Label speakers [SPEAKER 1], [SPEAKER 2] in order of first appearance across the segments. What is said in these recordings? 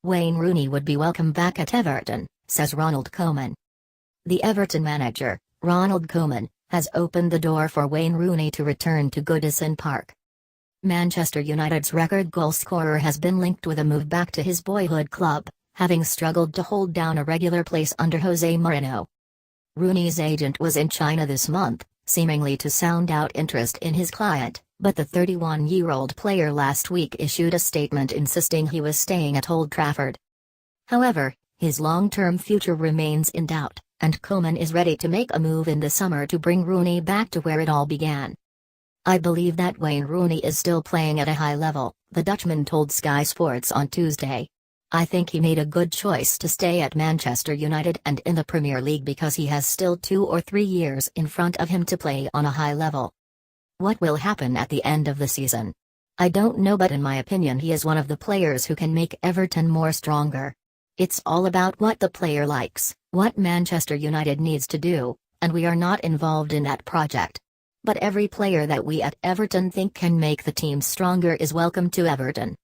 [SPEAKER 1] Wayne Rooney would be welcome back at Everton, says Ronald Koeman. The Everton manager, Ronald Koeman, has opened the door for Wayne Rooney to return to Goodison Park. Manchester United's record goalscorer has been linked with a move back to his boyhood club, having struggled to hold down a regular place under José Mourinho. Rooney's agent was in China this month, seemingly to sound out interest in his client, but the 31-year-old player last week issued a statement insisting he was staying at Old Trafford. However, his long-term future remains in doubt, and Koeman is ready to make a move in the summer to bring Rooney back to where it all began. "I believe that Wayne Rooney is still playing at a high level," the Dutchman told Sky Sports on Tuesday. "I think he made a good choice to stay at Manchester United and in the Premier League because he has still 2 or 3 years in front of him to play on a high level. What will happen at the end of the season? I don't know, but in my opinion he is one of the players who can make Everton more stronger. It's all about what the player likes, what Manchester United needs to do, and we are not involved in that project. But every player that we at Everton think can make the team stronger is welcome to Everton."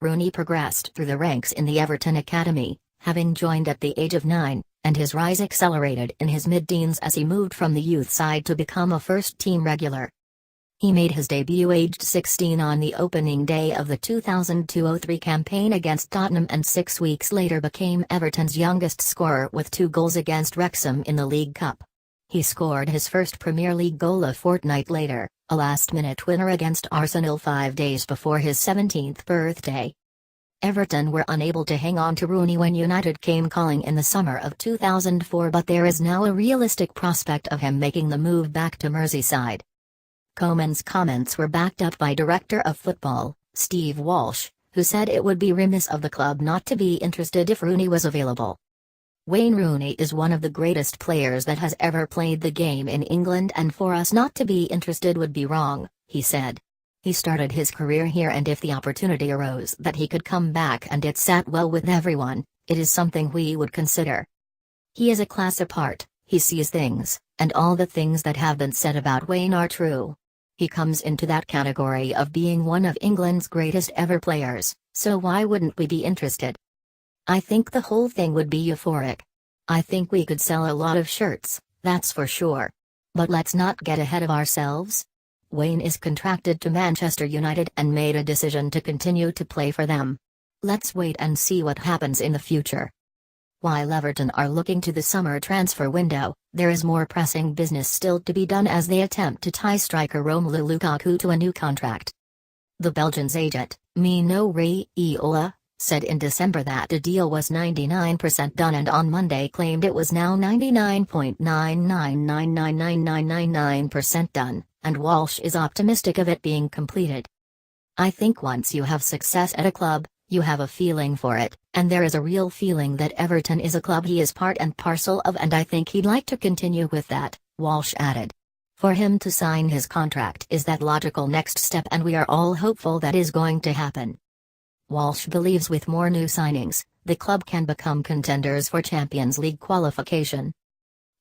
[SPEAKER 1] Rooney progressed through the ranks in the Everton academy, having joined at the age of 9, and his rise accelerated in his mid-teens as he moved from the youth side to become a first-team regular. He made his debut aged 16 on the opening day of the 2002-03 campaign against Tottenham and 6 weeks later became Everton's youngest scorer with 2 goals against Wrexham in the League Cup. He scored his first Premier League goal a fortnight later, a last-minute winner against Arsenal 5 days before his 17th birthday. Everton were unable to hang on to Rooney when United came calling in the summer of 2004, but there is now a realistic prospect of him making the move back to Merseyside. Koeman's comments were backed up by Director of Football, Steve Walsh, who said it would be remiss of the club not to be interested if Rooney was available. "Wayne Rooney is one of the greatest players that has ever played the game in England, and for us not to be interested would be wrong," he said. "He started his career here, and if the opportunity arose that he could come back and it sat well with everyone, it is something we would consider. He is a class apart, he sees things, and all the things that have been said about Wayne are true. He comes into that category of being one of England's greatest ever players, so why wouldn't we be interested? I think the whole thing would be euphoric. I think we could sell a lot of shirts, that's for sure. But let's not get ahead of ourselves. Wayne is contracted to Manchester United and made a decision to continue to play for them. Let's wait and see what happens in the future." While Everton are looking to the summer transfer window, there is more pressing business still to be done as they attempt to tie striker Romelu Lukaku to a new contract. The Belgian's agent, Mino Raiola, said in December that the deal was 99% done and on Monday claimed it was now 99.9999999% done, and Walsh is optimistic of it being completed. "I think once you have success at a club, you have a feeling for it, and there is a real feeling that Everton is a club he is part and parcel of, and I think he'd like to continue with that," Walsh added. "For him to sign his contract is that logical next step, and we are all hopeful that is going to happen." Walsh believes with more new signings, the club can become contenders for Champions League qualification.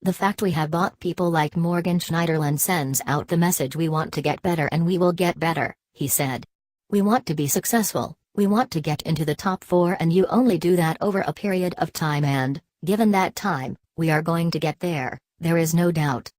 [SPEAKER 1] "The fact we have bought people like Morgan Schneiderlin sends out the message we want to get better, and we will get better," he said. "We want to be successful. We want to get into the top 4, and you only do that over a period of time, and, given that time, we are going to get there, there is no doubt."